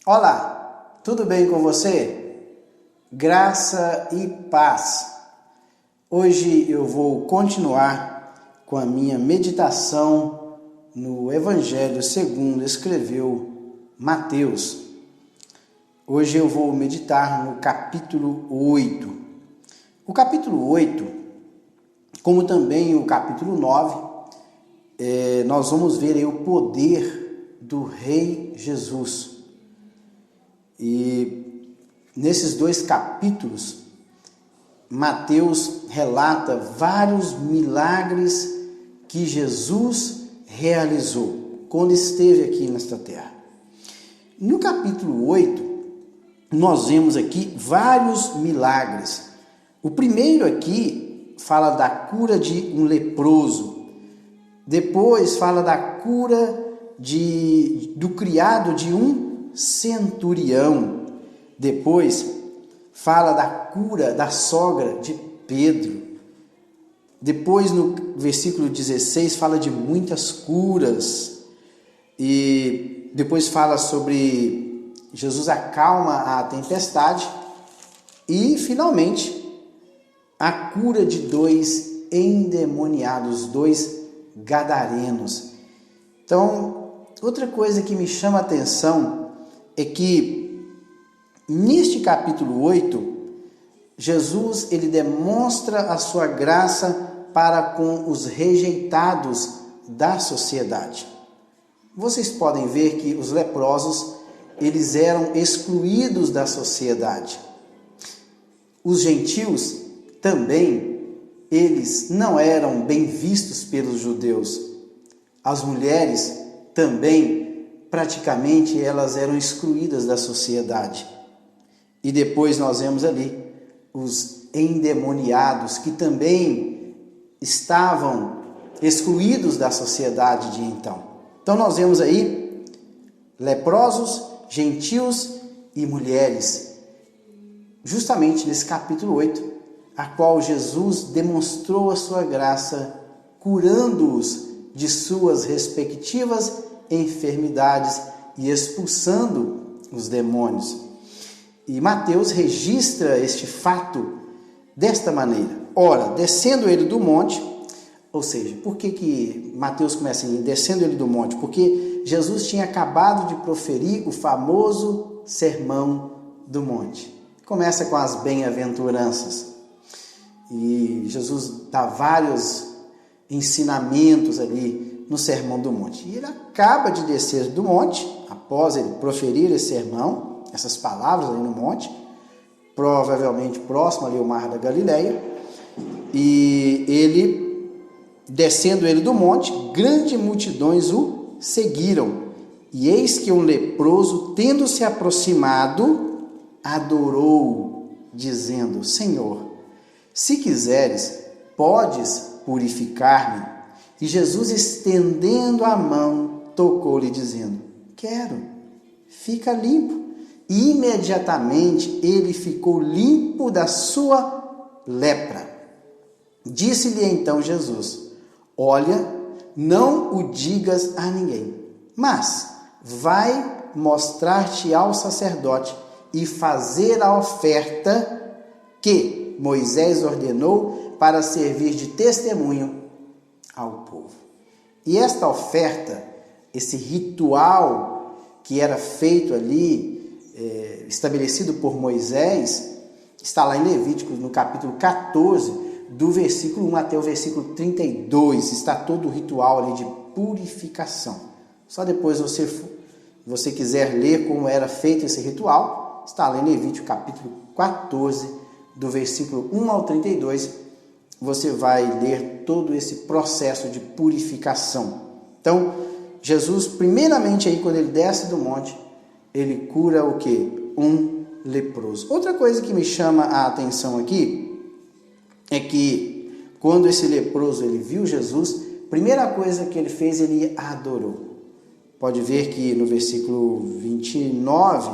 Olá, tudo bem com você? Graça e paz. Hoje eu vou continuar com a minha meditação no Evangelho segundo escreveu Mateus. Hoje eu vou meditar no capítulo 8. O capítulo 8, como também o capítulo 9, nós vamos ver aí o poder do Rei Jesus. E nesses dois capítulos, Mateus relata vários milagres que Jesus realizou quando esteve aqui nesta terra. No capítulo 8, nós vemos aqui vários milagres. O primeiro aqui fala da cura de um leproso. Depois fala da cura do criado de um centurião. Depois fala da cura da sogra de Pedro. Depois no versículo 16 fala de muitas curas. E depois fala sobre Jesus acalma a tempestade. E finalmente a cura de dois endemoniados, dois gadarenos. Então, outra coisa que me chama a atenção é que neste capítulo 8, Jesus ele demonstra a sua graça para com os rejeitados da sociedade. Vocês podem ver que os leprosos, eles eram excluídos da sociedade. Os gentios também, eles não eram bem vistos pelos judeus. As mulheres também, praticamente, elas eram excluídas da sociedade. E depois nós vemos ali os endemoniados, que também estavam excluídos da sociedade de então. Então nós vemos aí leprosos, gentios e mulheres, justamente nesse capítulo 8, a qual Jesus demonstrou a sua graça, curando-os de suas respectivas enfermidades e expulsando os demônios. E Mateus registra este fato desta maneira. Ora, descendo ele do monte, ou seja, por que Mateus começa assim, descendo ele do monte? Porque Jesus tinha acabado de proferir o famoso sermão do monte. Começa com as bem-aventuranças. E Jesus dá vários ensinamentos ali no Sermão do Monte. E ele acaba de descer do monte, após ele proferir esse sermão, essas palavras ali no monte, provavelmente próximo ali ao Mar da Galileia, e ele, descendo ele do monte, grandes multidões o seguiram. E eis que um leproso, tendo se aproximado, adorou, dizendo: Senhor, se quiseres, podes purificar-me. E Jesus, estendendo a mão, tocou-lhe, dizendo: quero, fica limpo. E imediatamente ele ficou limpo da sua lepra. Disse-lhe então Jesus: olha, não o digas a ninguém, mas vai mostrar-te ao sacerdote e fazer a oferta que Moisés ordenou para servir de testemunho ao povo. E esta oferta, esse ritual que era feito ali, estabelecido por Moisés, está lá em Levíticos, no capítulo 14, do versículo 1 até o versículo 32, está todo o ritual ali de purificação. Só depois você quiser ler como era feito esse ritual, está lá em Levítico, capítulo 14, do versículo 1 ao 32, você vai ler todo esse processo de purificação. Então, Jesus, primeiramente aí, quando ele desce do monte, ele cura o quê? Um leproso. Outra coisa que me chama a atenção aqui é que quando esse leproso ele viu Jesus, primeira coisa que ele fez, ele adorou. Pode ver que no versículo 29,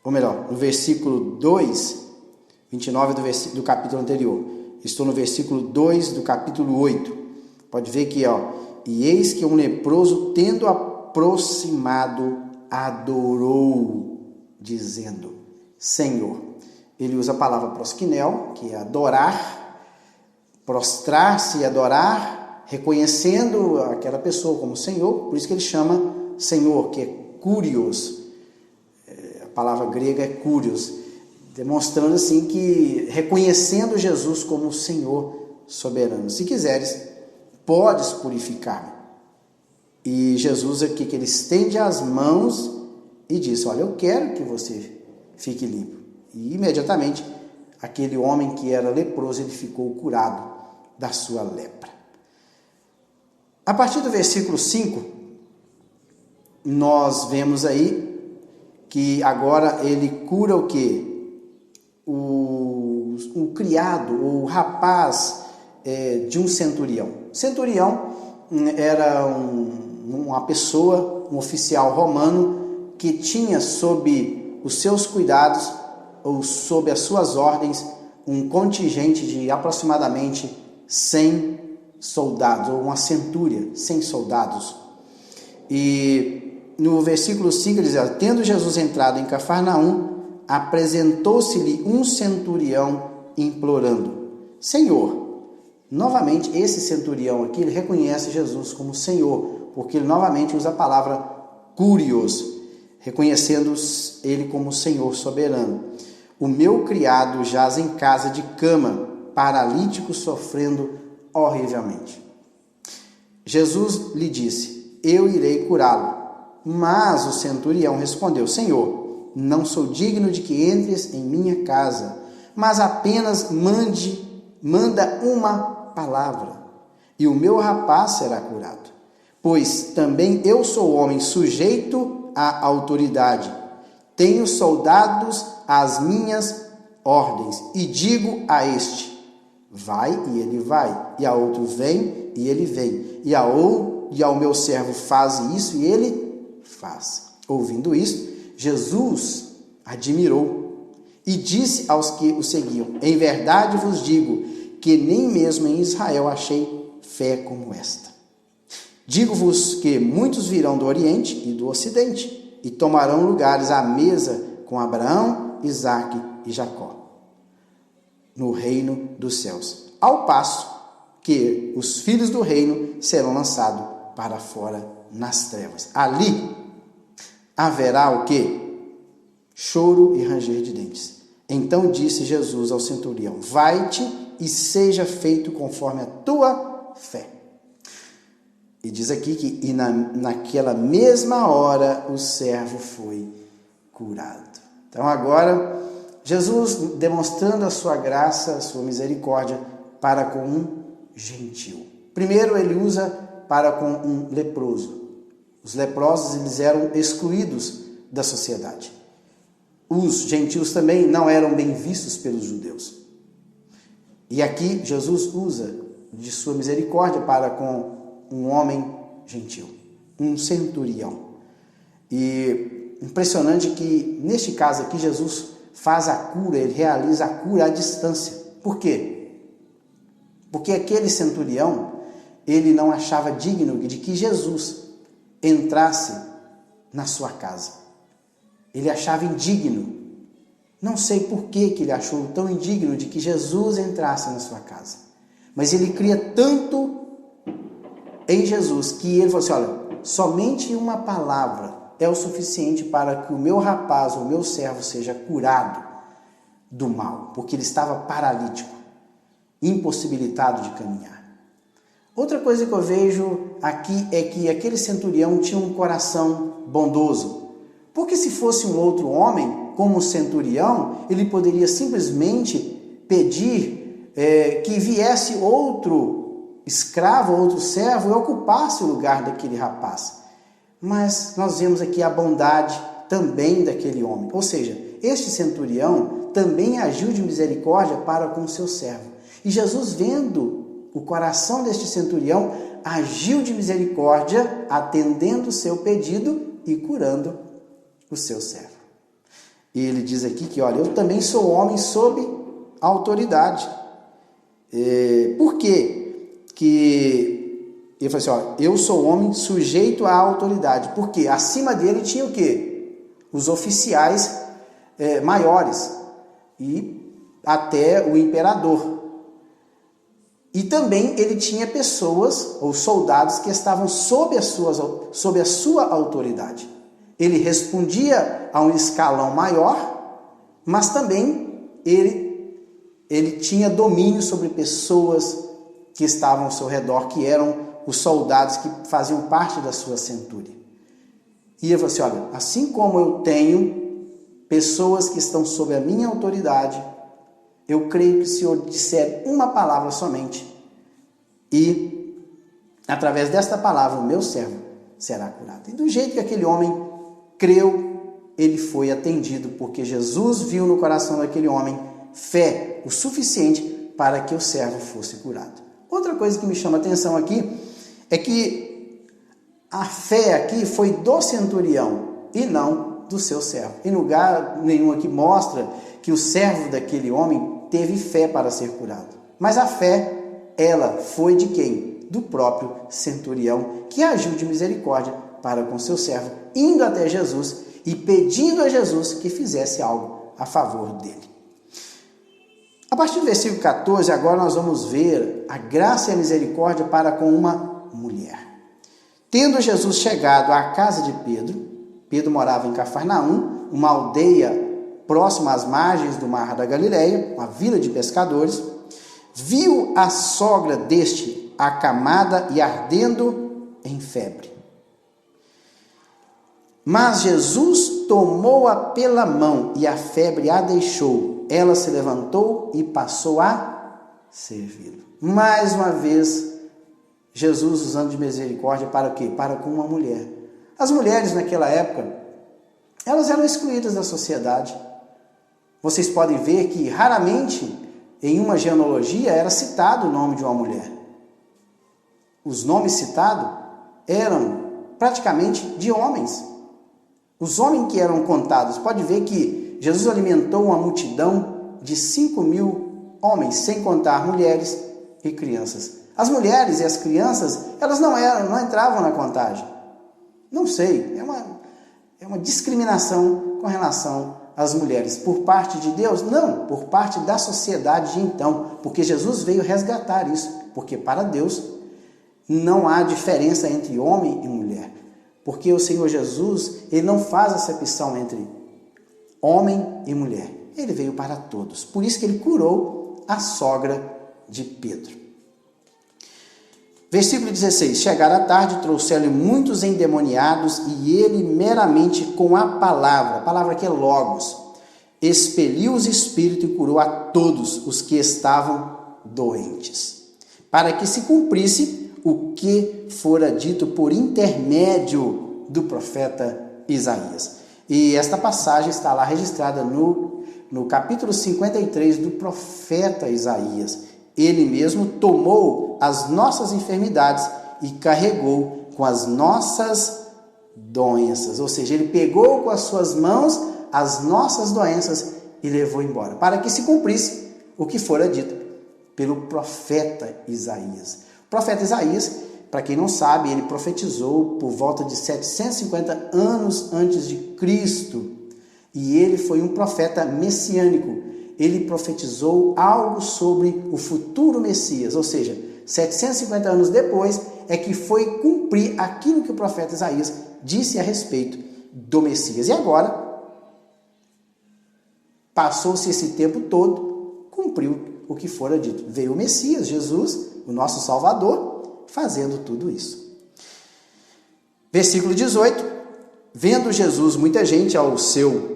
ou melhor, no versículo 2, 29 do capítulo anterior. Estou no versículo 2 do capítulo 8. Pode ver que, e eis que um leproso, tendo aproximado, adorou, dizendo: Senhor. Ele usa a palavra proskinel, que é adorar, prostrar-se e adorar, reconhecendo aquela pessoa como Senhor, por isso que ele chama Senhor, que é kurios. A palavra grega é kurios, demonstrando assim que reconhecendo Jesus como Senhor soberano. Se quiseres, podes purificar-me. E Jesus aqui que ele estende as mãos e diz: olha, eu quero que você fique limpo. E imediatamente aquele homem que era leproso, ele ficou curado da sua lepra. A partir do versículo 5, nós vemos aí que agora ele cura o quê? O criado, o rapaz de um centurião. Centurião era uma pessoa, um oficial romano que tinha sob os seus cuidados ou sob as suas ordens um contingente de aproximadamente 100 soldados, ou uma centúria, 100 soldados. E no versículo 5 ele diz: tendo Jesus entrado em Cafarnaum, apresentou-se-lhe um centurião implorando: Senhor. Novamente, esse centurião aqui, ele reconhece Jesus como Senhor, porque ele novamente usa a palavra kurios, reconhecendo ele como Senhor soberano. O meu criado jaz em casa de cama, paralítico, sofrendo horrivelmente. Jesus lhe disse: eu irei curá-lo. Mas o centurião respondeu: Senhor, não sou digno de que entres em minha casa, mas apenas manda uma palavra, e o meu rapaz será curado. Pois também eu sou homem sujeito à autoridade. Tenho soldados às minhas ordens, e digo a este: vai, e ele vai, e a outro: vem, e ele vem, e ao meu servo: faz isso, e ele faz. Ouvindo isto, Jesus admirou e disse aos que o seguiam: em verdade vos digo que nem mesmo em Israel achei fé como esta. Digo-vos que muitos virão do Oriente e do Ocidente e tomarão lugares à mesa com Abraão, Isaque e Jacó no reino dos céus, ao passo que os filhos do reino serão lançados para fora nas trevas. Ali haverá o quê? Choro e ranger de dentes. Então disse Jesus ao centurião: vai-te e seja feito conforme a tua fé. E diz aqui que naquela mesma hora o servo foi curado. Então agora, Jesus demonstrando a sua graça, a sua misericórdia para com um gentil. Primeiro ele usa para com um leproso. Os leprosos eles eram excluídos da sociedade. Os gentios também não eram bem vistos pelos judeus. E aqui Jesus usa de sua misericórdia para com um homem gentil, um centurião. E impressionante que neste caso aqui Jesus faz a cura, ele realiza a cura à distância. Por quê? Porque aquele centurião, ele não achava digno de que Jesus entrasse na sua casa. Ele achava indigno. Não sei por que ele achou tão indigno de que Jesus entrasse na sua casa. Mas ele cria tanto em Jesus que ele falou assim: olha, somente uma palavra é o suficiente para que o meu rapaz, o meu servo, seja curado do mal, porque ele estava paralítico, impossibilitado de caminhar. Outra coisa que eu vejo aqui é que aquele centurião tinha um coração bondoso, porque se fosse um outro homem, como o centurião, ele poderia simplesmente pedir que viesse outro escravo, outro servo e ocupasse o lugar daquele rapaz. Mas nós vemos aqui a bondade também daquele homem. Ou seja, este centurião também agiu de misericórdia para com o seu servo. E Jesus, vendo o coração deste centurião, agiu de misericórdia, atendendo o seu pedido e curando o seu servo. E ele diz aqui que, olha, eu também sou homem sob autoridade. Por quê? Que Ele falou assim, ó, eu sou homem sujeito à autoridade. Porque acima dele tinha o quê? Os oficiais maiores e até o imperador. E também ele tinha pessoas ou soldados que estavam sob a sua autoridade. Ele respondia a um escalão maior, mas também ele tinha domínio sobre pessoas que estavam ao seu redor, que eram os soldados que faziam parte da sua centúria. E ele falou assim, olha, assim como eu tenho pessoas que estão sob a minha autoridade, eu creio que o Senhor disser uma palavra somente, e através desta palavra o meu servo será curado. E do jeito que aquele homem creu, ele foi atendido, porque Jesus viu no coração daquele homem fé o suficiente para que o servo fosse curado. Outra coisa que me chama a atenção aqui é que a fé aqui foi do centurião e não do seu servo. Em lugar nenhum aqui mostra que o servo daquele homem teve fé para ser curado. Mas a fé, ela foi de quem? Do próprio centurião, que agiu de misericórdia para com seu servo, indo até Jesus e pedindo a Jesus que fizesse algo a favor dele. A partir do versículo 14, agora nós vamos ver a graça e a misericórdia para com uma mulher. Tendo Jesus chegado à casa de Pedro morava em Cafarnaum, uma aldeia próxima às margens do mar da Galileia, uma vila de pescadores, viu a sogra deste acamada e ardendo em febre. Mas Jesus tomou-a pela mão e a febre a deixou. Ela se levantou e passou a servi-lo. Mais uma vez, Jesus usando de misericórdia para o quê? Para com uma mulher. As mulheres naquela época, elas eram excluídas da sociedade. Vocês podem ver que raramente em uma genealogia era citado o nome de uma mulher. Os nomes citados eram praticamente de homens. Os homens que eram contados, pode ver que Jesus alimentou uma multidão de 5.000 homens, sem contar mulheres e crianças. As mulheres e as crianças, elas não entravam na contagem. Não sei, é uma discriminação com relação às mulheres. Por parte de Deus? Não, por parte da sociedade de então, porque Jesus veio resgatar isso, porque para Deus não há diferença entre homem e mulher. Porque o Senhor Jesus, ele não faz acepção entre homem e mulher. Ele veio para todos. Por isso que ele curou a sogra de Pedro. Versículo 16. Chegaram à tarde, trouxeram-lhe muitos endemoniados e ele meramente com a palavra que é logos, expeliu os espíritos e curou a todos os que estavam doentes. Para que se cumprisse o que fora dito por intermédio do profeta Isaías. E esta passagem está lá registrada no capítulo 53 do profeta Isaías. Ele mesmo tomou as nossas enfermidades e carregou com as nossas doenças. Ou seja, ele pegou com as suas mãos as nossas doenças e levou embora. Para que se cumprisse o que fora dito pelo profeta Isaías. O profeta Isaías, para quem não sabe, ele profetizou por volta de 750 anos antes de Cristo. E ele foi um profeta messiânico. Ele profetizou algo sobre o futuro Messias. Ou seja, 750 anos depois é que foi cumprir aquilo que o profeta Isaías disse a respeito do Messias. E agora, passou-se esse tempo todo, cumpriu o que fora dito. Veio o Messias, Jesus, o nosso Salvador, fazendo tudo isso. Versículo 18. Vendo Jesus muita gente ao seu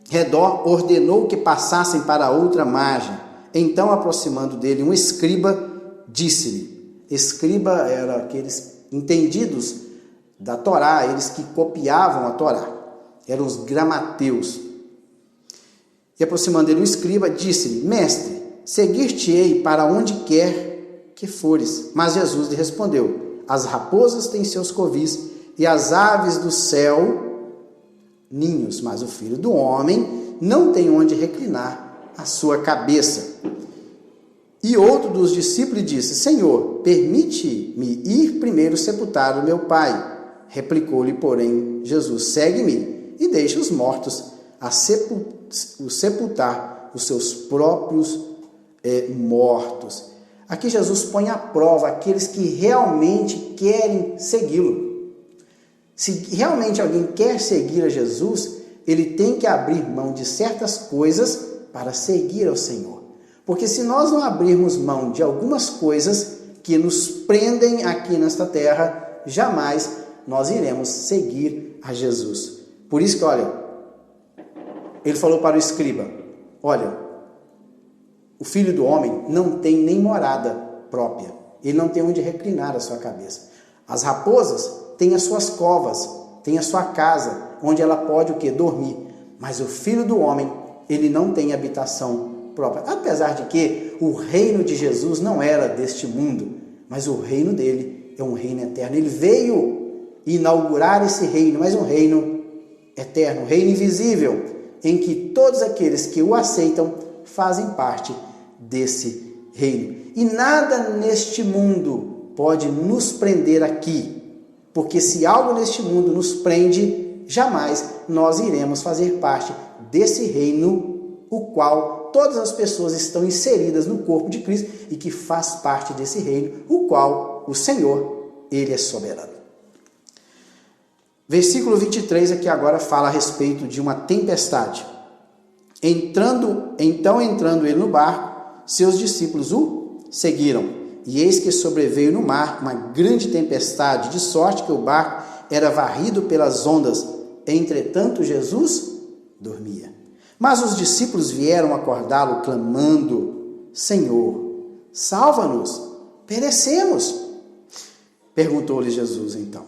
redor, ordenou que passassem para a outra margem. Então, aproximando dele um escriba, disse-lhe. Escriba era aqueles entendidos da Torá, eles que copiavam a Torá. Eram os gramateus. E aproximando dele um escriba, disse-lhe, mestre, seguir-te-ei para onde quer que fores. Mas Jesus lhe respondeu, as raposas têm seus covis e as aves do céu ninhos, mas o filho do homem não tem onde reclinar a sua cabeça. E outro dos discípulos disse: Senhor, permite-me ir primeiro sepultar o meu pai. Replicou-lhe, porém, Jesus: segue-me e deixa os mortos sepultar os seus próprios mortos. Aqui Jesus põe à prova aqueles que realmente querem segui-lo. Se realmente alguém quer seguir a Jesus, ele tem que abrir mão de certas coisas para seguir ao Senhor. Porque se nós não abrirmos mão de algumas coisas que nos prendem aqui nesta terra, jamais nós iremos seguir a Jesus. Por isso que, olha, ele falou para o escriba: olha, o Filho do Homem não tem nem morada própria. Ele não tem onde reclinar a sua cabeça. As raposas têm as suas covas, têm a sua casa, onde ela pode o quê? Dormir. Mas o Filho do Homem, ele não tem habitação própria. Apesar de que o reino de Jesus não era deste mundo, mas o reino dele é um reino eterno. Ele veio inaugurar esse reino, mas um reino eterno, um reino invisível, em que todos aqueles que o aceitam fazem parte desse reino. E nada neste mundo pode nos prender aqui, porque se algo neste mundo nos prende, jamais nós iremos fazer parte desse reino, o qual todas as pessoas estão inseridas no corpo de Cristo e que faz parte desse reino, o qual o Senhor, ele é soberano. Versículo 23 aqui agora fala a respeito de uma tempestade. Entrando ele no barco, seus discípulos o seguiram. E eis que sobreveio no mar uma grande tempestade, de sorte que o barco era varrido pelas ondas. Entretanto, Jesus dormia. Mas os discípulos vieram acordá-lo, clamando: Senhor, salva-nos, perecemos. Perguntou-lhe Jesus então: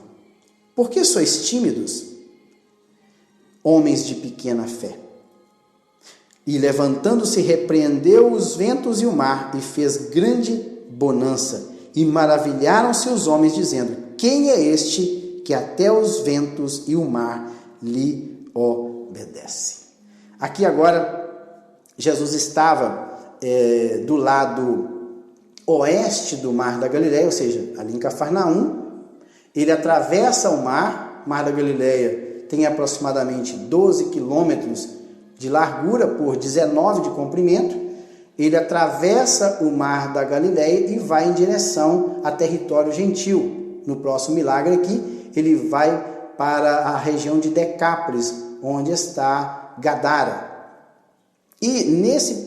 por que sois tímidos, homens de pequena fé? E levantando-se, repreendeu os ventos e o mar, e fez grande bonança. E maravilharam-se os homens, dizendo: quem é este que até os ventos e o mar lhe obedecem? Aqui agora, Jesus estava do lado oeste do Mar da Galileia, ou seja, ali em Cafarnaum. Ele atravessa o Mar da Galileia tem aproximadamente 12 quilômetros de largura por 19 de comprimento. Ele atravessa o Mar da Galileia e vai em direção a território gentil. No próximo milagre aqui, ele vai para a região de Decápolis, onde está Gadara. E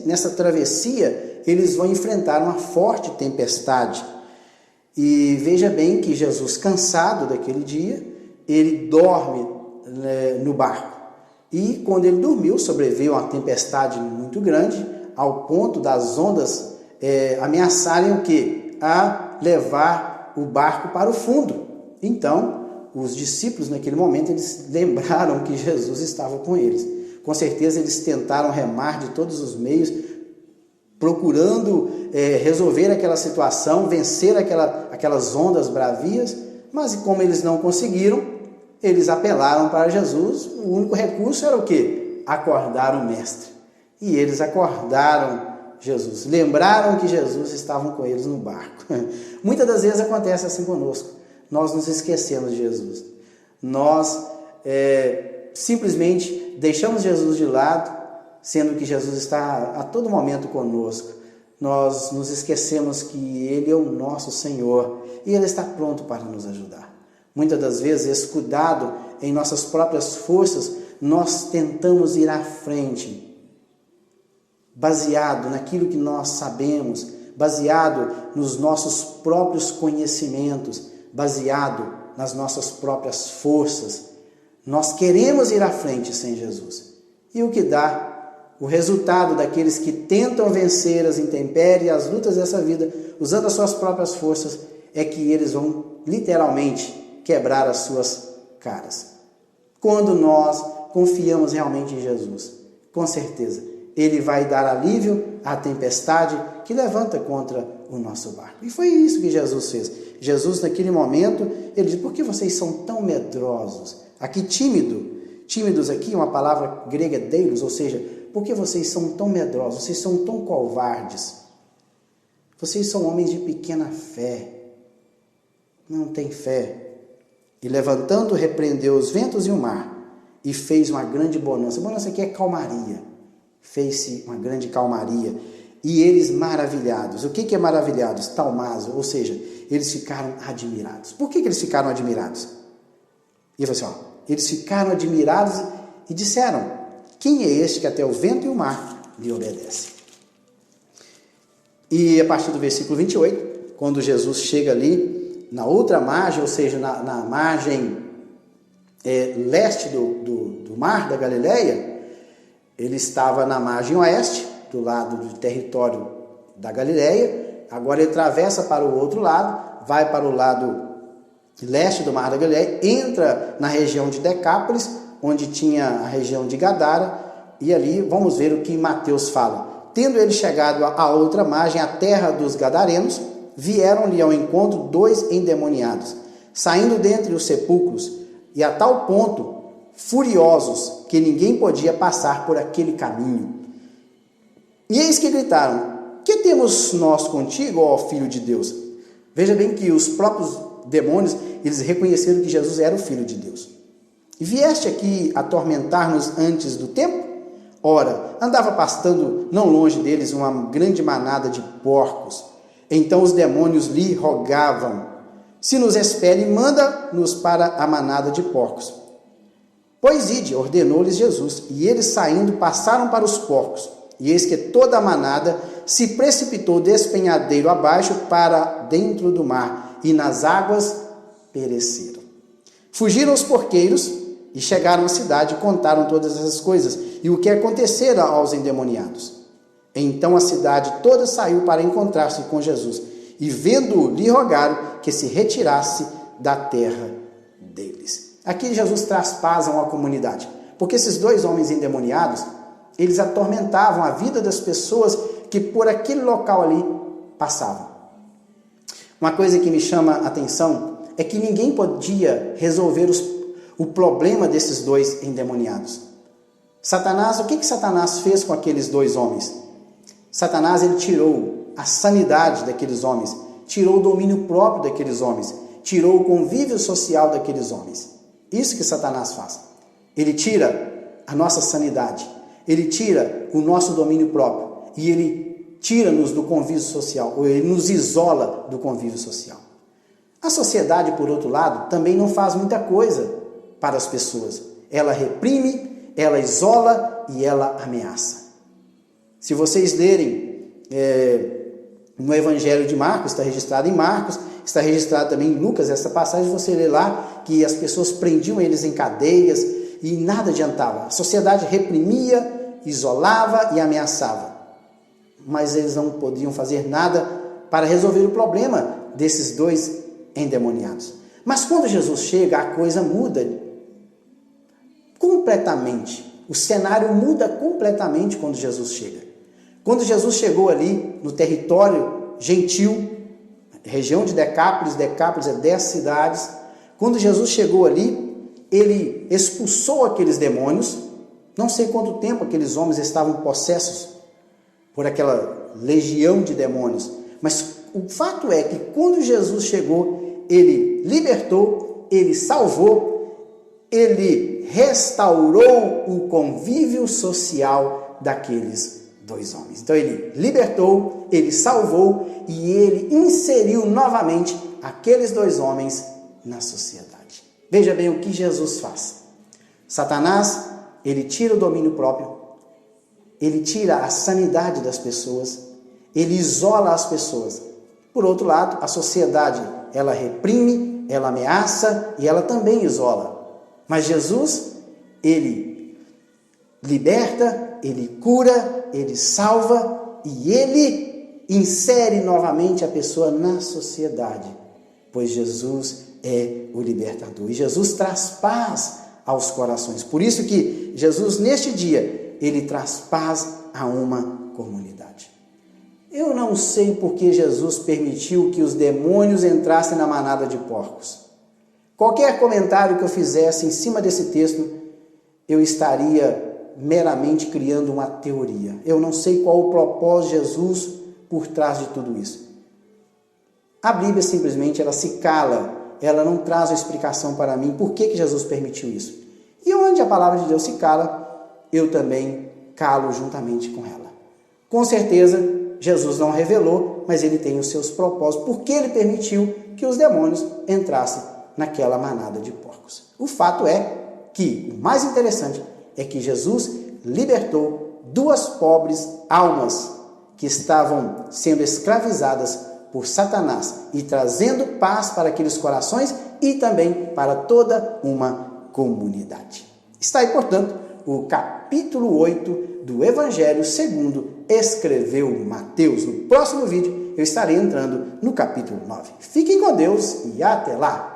nessa travessia, eles vão enfrentar uma forte tempestade. E veja bem que Jesus, cansado daquele dia, ele dorme no barco. E quando ele dormiu, sobreveio uma tempestade muito grande, ao ponto das ondas ameaçarem o quê? A levar o barco para o fundo. Então, os discípulos naquele momento, eles lembraram que Jesus estava com eles. Com certeza eles tentaram remar de todos os meios, procurando resolver aquela situação, vencer aquelas ondas bravias, mas como eles não conseguiram, eles apelaram para Jesus. O único recurso era o quê? Acordar o mestre. E eles acordaram Jesus, lembraram que Jesus estava com eles no barco. Muitas das vezes acontece assim conosco. Nós nos esquecemos de Jesus. Nós simplesmente deixamos Jesus de lado, sendo que Jesus está a todo momento conosco. Nós nos esquecemos que Ele é o nosso Senhor e Ele está pronto para nos ajudar. Muitas das vezes, escudado em nossas próprias forças, nós tentamos ir à frente, baseado naquilo que nós sabemos, baseado nos nossos próprios conhecimentos, baseado nas nossas próprias forças. Nós queremos ir à frente sem Jesus. E o que dá? O resultado daqueles que tentam vencer as intempéries e as lutas dessa vida, usando as suas próprias forças, é que eles vão literalmente quebrar as suas caras. Quando nós confiamos realmente em Jesus, com certeza, Ele vai dar alívio à tempestade que levanta contra o nosso barco. E foi isso que Jesus fez. Jesus, naquele momento, ele diz: por que vocês são tão medrosos? Aqui, tímidos aqui é uma palavra grega deilos, ou seja, por que vocês são tão medrosos? Vocês são tão covardes? Vocês são homens de pequena fé. Não tem fé. E levantando, repreendeu os ventos e o mar, e fez uma grande bonança. Bonança aqui é calmaria. Fez-se uma grande calmaria. E eles maravilhados. O que é maravilhados? Taumazo, ou seja, eles ficaram admirados. Por que eles ficaram admirados? E ele falou assim, eles ficaram admirados e disseram, quem é este que até o vento e o mar lhe obedecem? E a partir do versículo 28, quando Jesus chega ali na outra margem, ou seja, na margem leste do mar da Galileia, ele estava na margem oeste, do lado do território da Galileia, agora ele atravessa para o outro lado, vai para o lado leste do mar da Galileia, entra na região de Decápolis, onde tinha a região de Gadara, e ali vamos ver o que Mateus fala. Tendo ele chegado à outra margem, a terra dos Gadarenos, vieram-lhe ao encontro 2 endemoniados, saindo dentre os sepulcros, e a tal ponto, furiosos, que ninguém podia passar por aquele caminho. E eis que gritaram, que temos nós contigo, ó Filho de Deus? Veja bem que os próprios demônios, eles reconheceram que Jesus era o Filho de Deus. E vieste aqui atormentar-nos antes do tempo? Ora, andava pastando não longe deles uma grande manada de porcos. Então os demônios lhe rogavam, se nos espere, manda-nos para a manada de porcos. Pois ide, ordenou-lhes Jesus, e eles saindo passaram para os porcos. E eis que toda a manada se precipitou despenhadeiro abaixo para dentro do mar, e nas águas pereceram. Fugiram os porqueiros e chegaram à cidade e contaram todas essas coisas, e o que acontecera aos endemoniados. Então a cidade toda saiu para encontrar-se com Jesus, e vendo-o, lhe rogaram que se retirasse da terra deles. Aqui Jesus traz paz a uma comunidade, porque esses 2 homens endemoniados, eles atormentavam a vida das pessoas que por aquele local ali passavam. Uma coisa que me chama a atenção é que ninguém podia resolver o problema desses 2 endemoniados. Satanás, o que Satanás fez com aqueles 2 homens? Satanás, ele tirou a sanidade daqueles homens, tirou o domínio próprio daqueles homens, tirou o convívio social daqueles homens. Isso que Satanás faz. Ele tira a nossa sanidade, ele tira o nosso domínio próprio e ele tira-nos do convívio social, ou ele nos isola do convívio social. A sociedade, por outro lado, também não faz muita coisa para as pessoas. Ela reprime, ela isola e ela ameaça. Se vocês lerem no Evangelho de Marcos, está registrado em Marcos, está registrado também em Lucas, essa passagem, você lê lá que as pessoas prendiam eles em cadeias e nada adiantava. A sociedade reprimia, isolava e ameaçava. Mas eles não podiam fazer nada para resolver o problema desses 2 endemoniados. Mas quando Jesus chega, a coisa muda completamente. O cenário muda completamente quando Jesus chega. Quando Jesus chegou ali no território gentil, região de Decápolis, Decápolis é 10 cidades. Quando Jesus chegou ali, ele expulsou aqueles demônios. Não sei quanto tempo aqueles homens estavam possessos por aquela legião de demônios. Mas o fato é que quando Jesus chegou, ele libertou, ele salvou, ele restaurou o convívio social daqueles 2 homens. Então ele libertou, ele salvou e ele inseriu novamente aqueles 2 homens na sociedade. Veja bem o que Jesus faz. Satanás, ele tira o domínio próprio, ele tira a sanidade das pessoas, ele isola as pessoas. Por outro lado, a sociedade, ela reprime, ela ameaça e ela também isola. Mas Jesus, ele liberta, ele cura, ele salva e ele insere novamente a pessoa na sociedade, pois Jesus é o libertador. E Jesus traz paz aos corações. Por isso que Jesus, neste dia, ele traz paz a uma comunidade. Eu não sei por que Jesus permitiu que os demônios entrassem na manada de porcos. Qualquer comentário que eu fizesse em cima desse texto, eu estaria meramente criando uma teoria. Eu não sei qual o propósito de Jesus por trás de tudo isso. A Bíblia simplesmente ela se cala, ela não traz uma explicação para mim por que Jesus permitiu isso. E onde a palavra de Deus se cala, eu também calo juntamente com ela. Com certeza, Jesus não revelou, mas ele tem os seus propósitos, porque ele permitiu que os demônios entrassem naquela manada de porcos. O fato é que o mais interessante é que Jesus libertou 2 pobres almas que estavam sendo escravizadas por Satanás e trazendo paz para aqueles corações e também para toda uma comunidade. Está aí, portanto, o capítulo 8 do Evangelho segundo escreveu Mateus. No próximo vídeo eu estarei entrando no capítulo 9. Fiquem com Deus e até lá!